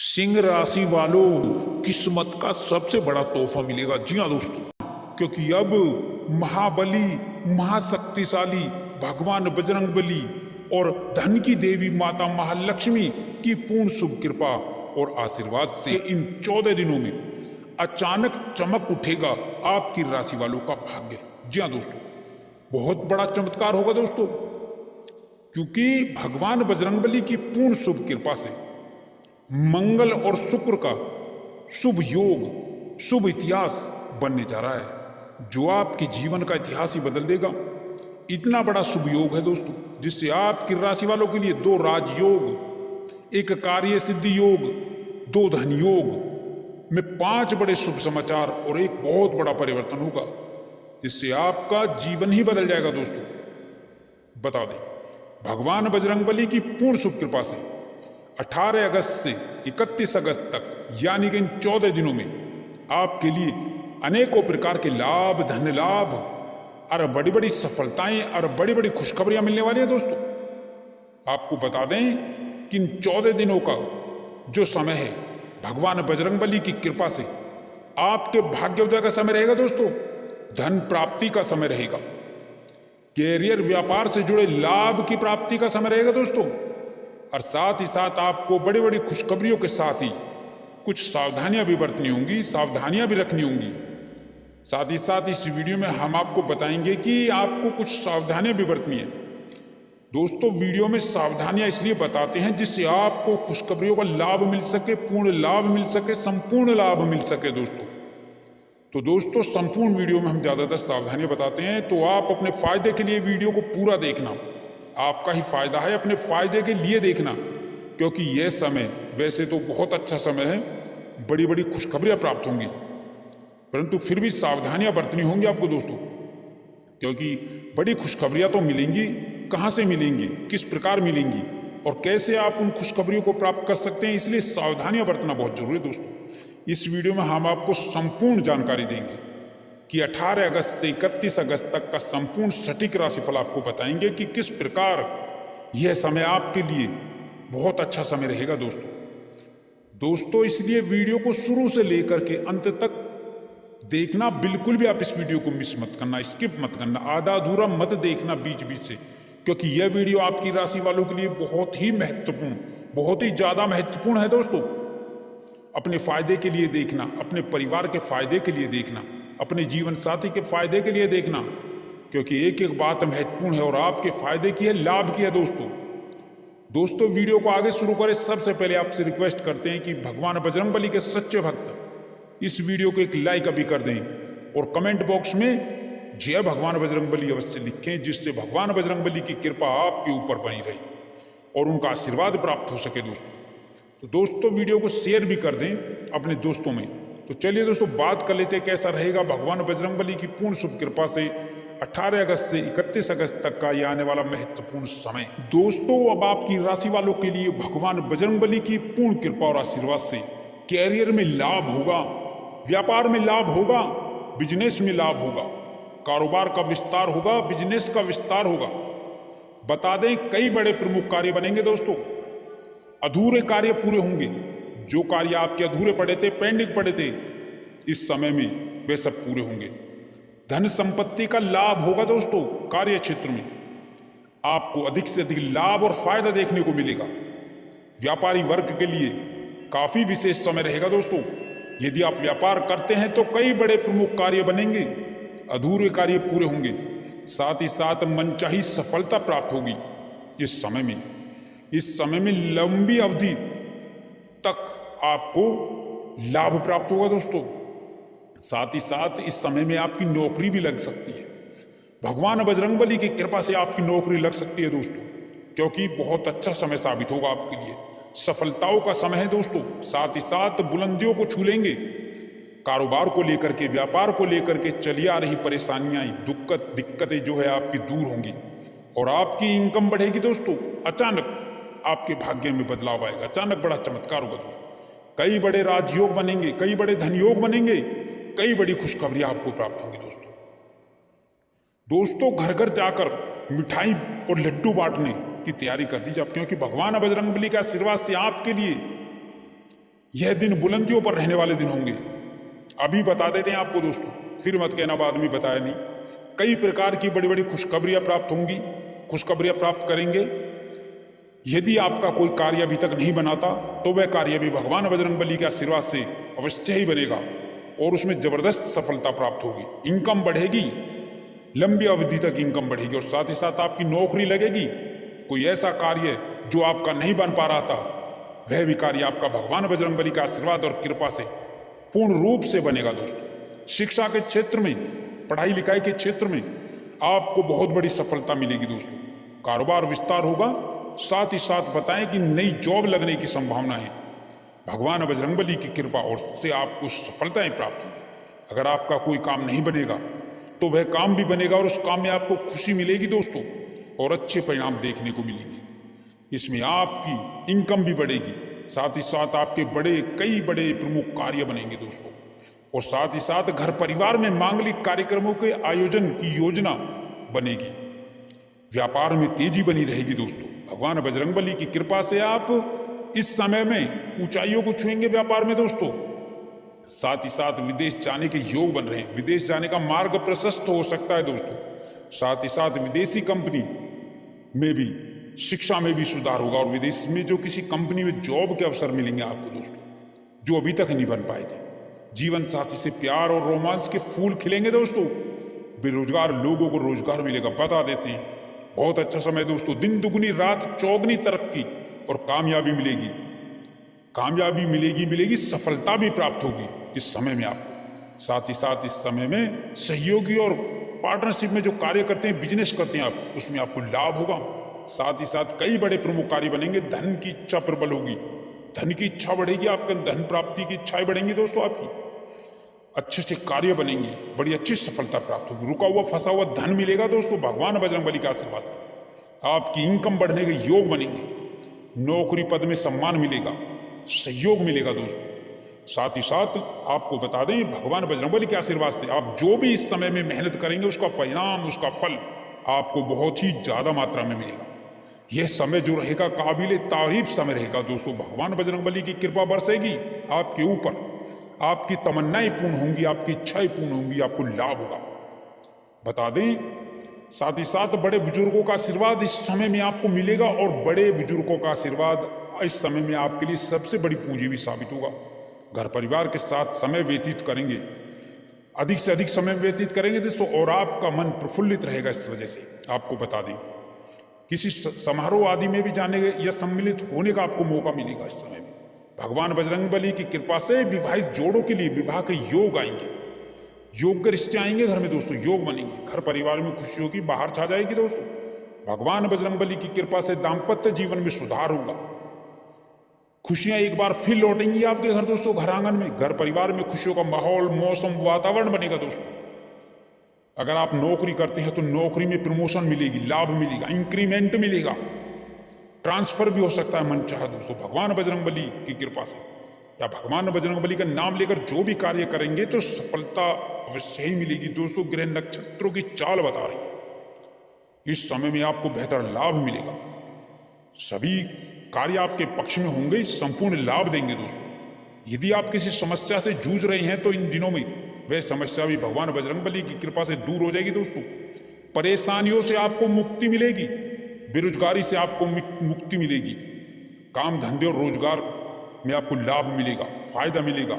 सिंह राशि वालों, किस्मत का सबसे बड़ा तोहफा मिलेगा। जी हाँ दोस्तों, क्योंकि अब महाबली, महाशक्तिशाली भगवान बजरंगबली और धन की देवी माता महालक्ष्मी की पूर्ण शुभ कृपा और आशीर्वाद से इन 14 दिनों में अचानक चमक उठेगा आपकी राशि वालों का भाग्य। जी हाँ दोस्तों, बहुत बड़ा चमत्कार होगा दोस्तों, क्योंकि भगवान बजरंगबली की पूर्ण शुभ कृपा से मंगल और शुक्र का शुभ योग, शुभ इतिहास बनने जा रहा है, जो आपके जीवन का इतिहास ही बदल देगा। इतना बड़ा शुभ योग है दोस्तों, जिससे आपकी राशि वालों के लिए 2 राजयोग, 1 कार्य सिद्धि योग, 2 धन योग में 5 बड़े शुभ समाचार और एक बहुत बड़ा परिवर्तन होगा, जिससे आपका जीवन ही बदल जाएगा दोस्तों। बता दें, भगवान बजरंगबली की पूर्ण शुभ कृपा से 18 अगस्त से 31 अगस्त तक, यानी कि इन 14 दिनों में आपके लिए अनेकों प्रकार के लाभ, धन लाभ और बड़ी बड़ी सफलताएं और बड़ी बड़ी खुशखबरियां मिलने वाली हैं दोस्तों। आपको बता दें कि इन 14 दिनों का जो समय है, भगवान बजरंगबली की कृपा से आपके भाग्योदय का समय रहेगा दोस्तों, धन प्राप्ति का समय रहेगा, कैरियर व्यापार से जुड़े लाभ की प्राप्ति का समय रहेगा दोस्तों, और साथ ही साथ आपको बड़ी बड़ी खुशखबरियों के साथ ही कुछ सावधानियां भी बरतनी होंगी, सावधानियां भी रखनी होंगी। साथ ही साथ इस वीडियो में हम आपको बताएंगे कि आपको कुछ सावधानियां भी बरतनी है दोस्तों। वीडियो में सावधानियां इसलिए बताते हैं जिससे आपको खुशखबरियों का लाभ मिल सके, पूर्ण लाभ मिल सके, संपूर्ण लाभ मिल सके दोस्तों। तो दोस्तों, संपूर्ण वीडियो में हम ज़्यादातर सावधानियां बताते हैं, तो आप अपने फायदे के लिए वीडियो को पूरा देखना, आपका ही फायदा है, अपने फायदे के लिए देखना, क्योंकि यह समय वैसे तो बहुत अच्छा समय है, बड़ी बड़ी खुशखबरियां प्राप्त होंगी, परंतु फिर भी सावधानियां बरतनी होंगी आपको दोस्तों, क्योंकि बड़ी खुशखबरियां तो मिलेंगी, कहाँ से मिलेंगी, किस प्रकार मिलेंगी और कैसे आप उन खुशखबरियों को प्राप्त कर सकते हैं, इसलिए सावधानियां बरतना बहुत जरूरी है दोस्तों। इस वीडियो में हम आपको संपूर्ण जानकारी देंगे कि 18 अगस्त से 31 अगस्त तक का संपूर्ण सटीक राशिफल आपको बताएंगे कि किस प्रकार यह समय आपके लिए बहुत अच्छा समय रहेगा दोस्तों। इसलिए वीडियो को शुरू से लेकर के अंत तक देखना, बिल्कुल भी आप इस वीडियो को मिस मत करना, स्किप मत करना, आधा अधूरा मत देखना बीच बीच से, क्योंकि यह वीडियो आपकी राशि वालों के लिए बहुत ही महत्वपूर्ण, बहुत ही ज़्यादा महत्वपूर्ण है दोस्तों। अपने फायदे के लिए देखना, अपने परिवार के फायदे के लिए देखना, अपने जीवन साथी के फायदे के लिए देखना, क्योंकि एक एक बात महत्वपूर्ण है और आपके फायदे की है, लाभ की है दोस्तों। वीडियो को आगे शुरू करें, सबसे पहले आपसे रिक्वेस्ट करते हैं कि भगवान बजरंगबली के सच्चे भक्त इस वीडियो को एक लाइक अभी कर दें और कमेंट बॉक्स में जय भगवान बजरंगबली अवश्य लिखें, जिससे भगवान बजरंगबली की कृपा आपके ऊपर बनी रही और उनका आशीर्वाद प्राप्त हो सके दोस्तों। तो दोस्तों, वीडियो को शेयर भी कर दें अपने दोस्तों में। तो चलिए दोस्तों, बात कर लेते हैं कैसा रहेगा भगवान बजरंगबली की पूर्ण शुभ कृपा से 18 अगस्त से 31 अगस्त तक का ये आने वाला महत्वपूर्ण समय। दोस्तों, अब आपकी राशि वालों के लिए भगवान बजरंगबली की पूर्ण कृपा और आशीर्वाद से कैरियर में लाभ होगा, व्यापार में लाभ होगा, बिजनेस में लाभ होगा, कारोबार का विस्तार होगा, बिजनेस का विस्तार होगा। बता दें, कई बड़े प्रमुख कार्य बनेंगे दोस्तों, अधूरे कार्य पूरे होंगे, जो कार्य आपके अधूरे पड़े थे, पेंडिंग पड़े थे, इस समय में वे सब पूरे होंगे। धन संपत्ति का लाभ होगा दोस्तों, कार्य क्षेत्र में आपको अधिक से अधिक लाभ और फायदा देखने को मिलेगा। व्यापारी वर्ग के लिए काफी विशेष समय रहेगा दोस्तों। यदि आप व्यापार करते हैं तो कई बड़े प्रमुख कार्य बनेंगे, अधूरे कार्य पूरे होंगे, साथ ही साथ मनचाही सफलता प्राप्त होगी। इस समय में लंबी अवधि तक आपको लाभ प्राप्त होगा दोस्तों। साथ ही साथ इस समय में आपकी नौकरी भी लग सकती है, भगवान बजरंगबली की कृपा से आपकी नौकरी लग सकती है दोस्तों, क्योंकि बहुत अच्छा समय साबित होगा आपके लिए, सफलताओं का समय है दोस्तों। साथ ही साथ बुलंदियों को छू लेंगे, कारोबार को लेकर के, व्यापार को लेकर के चली आ रही परेशानियां, दिक्कतें जो है आपकी दूर होंगी और आपकी इनकम बढ़ेगी दोस्तों। अचानक आपके भाग्य में बदलाव आएगा, अचानक बड़ा चमत्कार होगा दोस्तों। कई बड़े राजयोग बनेंगे, कई बड़े धनयोग बनेंगे, कई बड़ी खुशखबरियां आपको प्राप्त होंगी दोस्तों। घर घर जाकर मिठाई और लड्डू बांटने की तैयारी कर दीजिए आप, क्योंकि भगवान बजरंगबली के आशीर्वाद से आपके लिए यह दिन बुलंदियों पर रहने वाले दिन होंगे। अभी बता देते हैं आपको दोस्तों, फिर मत कहना बाद में बताया नहीं। कई प्रकार की बड़ी बड़ी खुशखबरियां प्राप्त होंगी, खुशखबरियां प्राप्त करेंगे। यदि आपका कोई कार्य अभी तक नहीं बनाता तो वह कार्य भी भगवान बजरंगबली के आशीर्वाद से अवश्य ही बनेगा और उसमें जबरदस्त सफलता प्राप्त होगी। इनकम बढ़ेगी, लंबी अवधि तक इनकम बढ़ेगी और साथ ही साथ आपकी नौकरी लगेगी। कोई ऐसा कार्य जो आपका नहीं बन पा रहा था, वह भी कार्य आपका भगवान बजरंगबली का आशीर्वाद और कृपा से पूर्ण रूप से बनेगा दोस्तों। शिक्षा के क्षेत्र में, पढ़ाई लिखाई के क्षेत्र में आपको बहुत बड़ी सफलता मिलेगी दोस्तों। कारोबार विस्तार होगा। साथ ही साथ बताएं कि नई जॉब लगने की संभावना है। भगवान बजरंगबली की कृपा और से आपको सफलताएं प्राप्त होंगी। अगर आपका कोई काम नहीं बनेगा तो वह काम भी बनेगा और उस काम में आपको खुशी मिलेगी दोस्तों और अच्छे परिणाम देखने को मिलेंगे। इसमें आपकी इनकम भी बढ़ेगी, साथ ही साथ आपके कई बड़े प्रमुख कार्य बनेंगे दोस्तों। और साथ ही साथ घर परिवार में मांगलिक कार्यक्रमों के आयोजन की योजना बनेगी। व्यापार में तेजी बनी रहेगी दोस्तों। भगवान बजरंगबली की कृपा से आप इस समय में ऊंचाइयों को छुएंगे व्यापार में दोस्तों। साथ ही साथ विदेश जाने के योग बन रहे हैं, विदेश जाने का मार्ग प्रशस्त हो सकता है दोस्तों। साथ ही साथ विदेशी कंपनी में भी, शिक्षा में भी सुधार होगा और विदेश में जो किसी कंपनी में जॉब के अवसर मिलेंगे आपको दोस्तों, जो अभी तक नहीं बन पाए थे। जीवन साथी से प्यार और रोमांस के फूल खिलेंगे दोस्तों। बेरोजगार लोगों को रोजगार मिलेगा। बता देते हैं, बहुत अच्छा समय दोस्तों। दिन दुगनी रात चौगनी तरक्की और कामयाबी मिलेगी। कामयाबी मिलेगी, सफलता भी प्राप्त होगी इस समय में आपको। साथ ही साथ इस समय में सहयोगी और पार्टनरशिप में जो कार्य करते हैं, बिजनेस करते हैं आप, उसमें आपको लाभ होगा। साथ ही साथ कई बड़े प्रमुख कार्य बनेंगे। धन की इच्छा प्रबल होगी, धन की इच्छा बढ़ेगी, आपके धन प्राप्ति की इच्छाएं बढ़ेंगी दोस्तों आपकी। अच्छे से कार्य बनेंगे, बड़ी अच्छी सफलता प्राप्त होगी। रुका हुआ फंसा हुआ धन मिलेगा दोस्तों भगवान बजरंगबली के आशीर्वाद से। आपकी इनकम बढ़ने के योग बनेंगे। नौकरी पद में सम्मान मिलेगा, सहयोग मिलेगा दोस्तों। साथ ही साथ आपको बता दें, भगवान बजरंगबली के आशीर्वाद से आप जो भी इस समय में मेहनत करेंगे, उसका परिणाम, उसका फल आपको बहुत ही ज्यादा मात्रा में मिलेगा। यह समय जो रहेगा काबिल तारीफ समय रहेगा दोस्तों। भगवान बजरंगबली की कृपा बरसेगी आपके ऊपर, आपकी तमन्नाएं पूर्ण होंगी, आपकी इच्छाएं पूर्ण होंगी, आपको लाभ होगा। बता दें, साथ ही साथ बड़े बुजुर्गों का आशीर्वाद इस समय में आपको मिलेगा और बड़े बुजुर्गों का आशीर्वाद इस समय में आपके लिए सबसे बड़ी पूंजी भी साबित होगा। घर परिवार के साथ समय व्यतीत करेंगे, अधिक से अधिक समय व्यतीत करेंगे दोस्तों और आपका मन प्रफुल्लित रहेगा। इस वजह से आपको बता दें, किसी समारोह आदि में भी जाने या सम्मिलित होने का आपको मौका मिलेगा इस समय में। भगवान बजरंगबली की कृपा से विवाहित जोड़ों के लिए विवाह के योग आएंगे, योग्य रिश्ते आएंगे घर में दोस्तों, योग बनेंगे। घर परिवार में खुशियों की बाहर छा जाएगी दोस्तों। भगवान बजरंगबली की कृपा से दाम्पत्य जीवन में सुधार होगा। खुशियां एक बार फिर लौटेंगी आपके घर दोस्तों। घर आंगन में, घर परिवार में खुशियों का माहौल, मौसम, वातावरण बनेगा दोस्तों। अगर आप नौकरी करते हैं तो नौकरी में प्रमोशन मिलेगी, लाभ मिलेगा, इंक्रीमेंट मिलेगा, ट्रांसफर भी हो सकता है मन चाहे दोस्तों भगवान बजरंगबली की कृपा से। या भगवान बजरंगबली का नाम लेकर जो भी कार्य करेंगे तो सफलता अवश्य ही मिलेगी दोस्तों। ग्रह नक्षत्रों की चाल बता रही है, इस समय में आपको बेहतर लाभ मिलेगा। सभी कार्य आपके पक्ष में होंगे, संपूर्ण लाभ देंगे दोस्तों। यदि आप किसी समस्या से जूझ रहे हैं तो इन दिनों में वह समस्या भी भगवान बजरंगबली की कृपा से दूर हो जाएगी दोस्तों। परेशानियों से आपको मुक्ति मिलेगी, बेरोजगारी से आपको मुक्ति मिलेगी, काम धंधे और रोजगार में आपको लाभ मिलेगा, फायदा मिलेगा।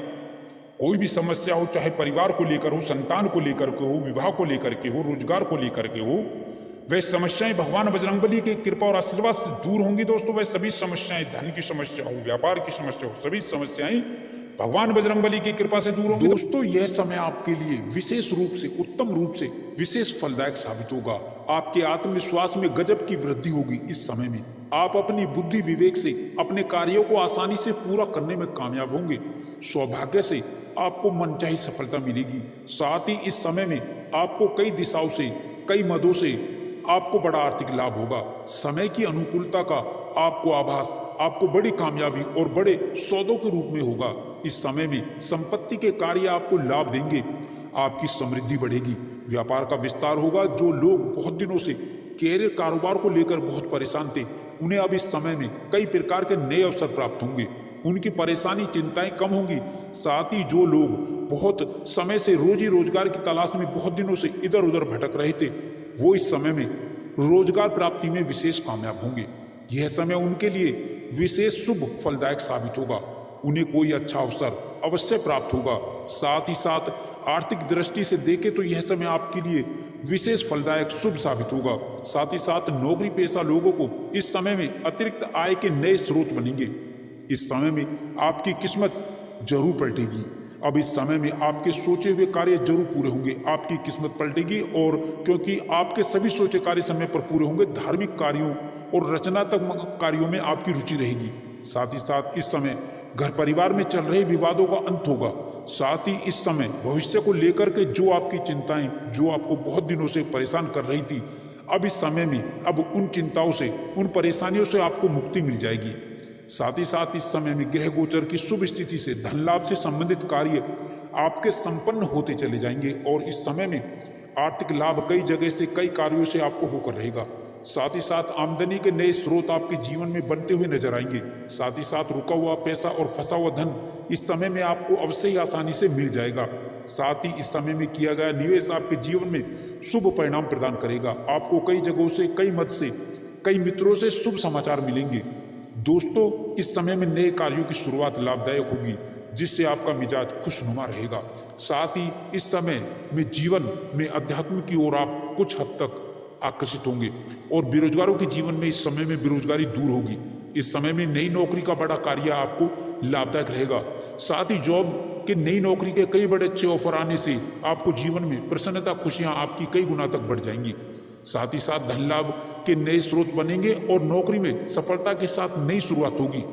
कोई भी समस्या हो, चाहे परिवार को लेकर हो, संतान को लेकर के हो, विवाह को लेकर के हो, रोजगार को लेकर के हो, वह समस्याएं भगवान बजरंगबली की कृपा और आशीर्वाद से दूर होंगी दोस्तों। वह सभी समस्याएं, धन की समस्या हो, व्यापार की समस्या हो, सभी समस्याएं भगवान बजरंगबली की कृपा से दूर होंगी दोस्तों। यह समय आपके लिए विशेष रूप से, उत्तम रूप से विशेष फलदायक साबित होगा। आपके आत्मविश्वास में गजब की वृद्धि होगी इस समय में। आप अपनी बुद्धि विवेक से अपने कार्यों को आसानी से पूरा करने में कामयाब होंगे। सौभाग्य से आपको मनचाही सफलता मिलेगी। साथ ही इस समय में आपको कई दिशाओं से, कई मदों से आपको बड़ा आर्थिक लाभ होगा। समय की अनुकूलता का आपको आभास, आपको बड़ी कामयाबी और बड़े सौदों के रूप में होगा। इस समय में संपत्ति के कार्य आपको लाभ देंगे, आपकी समृद्धि बढ़ेगी, व्यापार का विस्तार होगा। जो लोग बहुत दिनों से कैरियर कारोबार को लेकर बहुत परेशान थे, उन्हें अब इस समय में कई प्रकार के नए अवसर प्राप्त होंगे उनकी परेशानी चिंताएं कम होंगी। साथ ही जो लोग बहुत समय से रोजी रोजगार की तलाश में बहुत दिनों से इधर उधर भटक रहे थे, वो इस समय में रोजगार प्राप्ति में विशेष कामयाब होंगे। यह समय उनके लिए विशेष शुभ फलदायक साबित होगा। उन्हें कोई अच्छा अवसर अवश्य प्राप्त होगा। साथ ही साथ आर्थिक दृष्टि से देखें तो यह समय आपके लिए विशेष फलदायक शुभ साबित होगा। साथ ही साथ नौकरी पेशा लोगों को इस समय में अतिरिक्त आय के नए स्रोत बनेंगे। इस समय में आपकी किस्मत जरूर पलटेगी। अब इस समय में आपके सोचे हुए कार्य जरूर पूरे होंगे। आपकी किस्मत पलटेगी, और क्योंकि आपके सभी सोचे कार्य समय पर पूरे होंगे, धार्मिक कार्यों और रचनात्मक कार्यों में आपकी रुचि रहेगी। साथ ही साथ इस समय घर परिवार में चल रहे विवादों का अंत होगा। साथ ही इस समय भविष्य को लेकर के जो आपकी चिंताएं, जो आपको बहुत दिनों से परेशान कर रही थी, अब इस समय में अब उन चिंताओं से, उन परेशानियों से आपको मुक्ति मिल जाएगी। साथ ही साथ इस समय में ग्रह गोचर की शुभ स्थिति से धन लाभ से संबंधित कार्य आपके संपन्न होते चले जाएंगे, और इस समय में आर्थिक लाभ कई जगह से, कई कार्यों से आपको होकर रहेगा। साथ ही साथ आमदनी के नए स्रोत आपके जीवन में बनते हुए नजर आएंगे। साथ ही साथ रुका हुआ पैसा और फंसा हुआ धन इस समय में आपको अवश्य ही आसानी से मिल जाएगा। साथ ही इस समय में किया गया निवेश आपके जीवन में शुभ परिणाम प्रदान करेगा। आपको कई जगहों से, कई मत से, कई मित्रों से शुभ समाचार मिलेंगे। दोस्तों, इस समय में नए कार्यों की शुरुआत लाभदायक होगी, जिससे आपका मिजाज खुशनुमा रहेगा। साथ ही इस समय में जीवन में अध्यात्म की ओर आप कुछ हद तक आकर्षित होंगे, और बेरोजगारों के जीवन में इस समय में बेरोजगारी दूर होगी। इस समय में नई नौकरी का बड़ा कार्य आपको लाभदायक रहेगा। साथ ही जॉब के, नई नौकरी के कई बड़े अच्छे ऑफर आने से आपको जीवन में प्रसन्नता, खुशियां आपकी कई गुना तक बढ़ जाएंगी। साथ ही साथ धन लाभ के नए स्रोत बनेंगे, और नौकरी में सफलता के साथ नई शुरुआत होगी।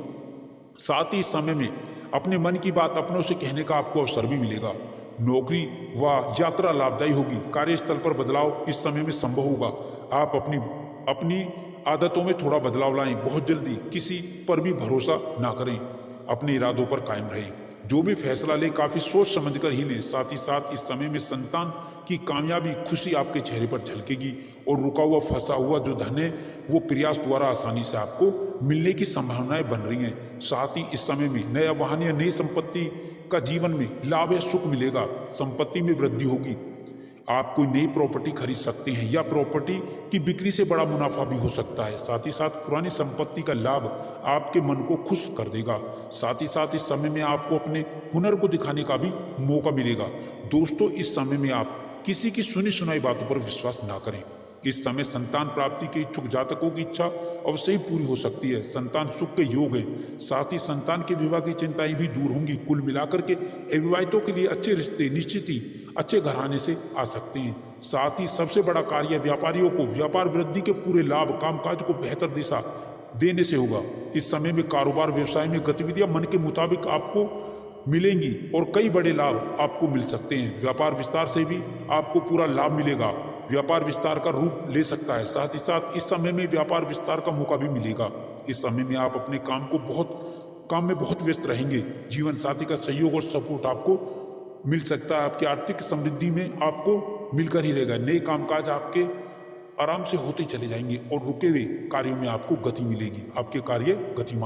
साथ ही इस समय में अपने मन की बात अपनों से कहने का आपको अवसर भी मिलेगा। नौकरी व यात्रा लाभदायी होगी। कार्यस्थल पर बदलाव इस समय में संभव होगा। आप अपनी आदतों में थोड़ा बदलाव लाएं। बहुत जल्दी किसी पर भी भरोसा ना करें। अपने इरादों पर कायम रहें। जो भी फैसला लें काफ़ी सोच समझकर ही लें। साथ ही साथ इस समय में संतान की कामयाबी, खुशी आपके चेहरे पर झलकेगी, और रुका हुआ, फंसा हुआ जो धन है वो प्रयास द्वारा आसानी से आपको मिलने की संभावनाएं बन रही हैं। साथ ही इस समय में नया वाहन या नई संपत्ति का जीवन में लाभ या सुख मिलेगा। संपत्ति में वृद्धि होगी। आप कोई नई प्रॉपर्टी खरीद सकते हैं, या प्रॉपर्टी की बिक्री से बड़ा मुनाफा भी हो सकता है। साथ ही साथ पुरानी संपत्ति का लाभ आपके मन को खुश कर देगा। साथ ही साथ इस समय में आपको अपने हुनर को दिखाने का भी मौका मिलेगा। दोस्तों, इस समय में आप किसी की सुनी सुनाई बातों पर विश्वास ना करें। इस समय संतान प्राप्ति के इच्छुक जातकों की इच्छा अवश्य ही पूरी हो सकती है। संतान सुख के योग है। साथ ही संतान के विवाह की चिंताएं भी दूर होंगी। कुल मिलाकर के अविवाहितों के लिए अच्छे रिश्ते निश्चित ही अच्छे घराने से आ सकते हैं। साथ ही सबसे बड़ा कार्य व्यापारियों को व्यापार वृद्धि के पूरे लाभ, कामकाज को बेहतर दिशा देने से होगा। इस समय में कारोबार व्यवसाय में गतिविधियां मन के मुताबिक आपको मिलेंगी, और कई बड़े लाभ आपको मिल सकते हैं। व्यापार विस्तार से भी आपको पूरा लाभ मिलेगा। व्यापार विस्तार का रूप ले सकता है। साथ ही साथ इस समय में व्यापार विस्तार का मौका भी मिलेगा। इस समय में आप अपने काम में बहुत व्यस्त रहेंगे। जीवन साथी का सहयोग और सपोर्ट आपको मिल सकता है। आपकी आर्थिक समृद्धि में आपको मिलकर ही रहेगा। नए कामकाज आपके आराम से होते चले जाएंगे, और रुके हुए कार्यों में आपको गति मिलेगी। आपके कार्य गतिमान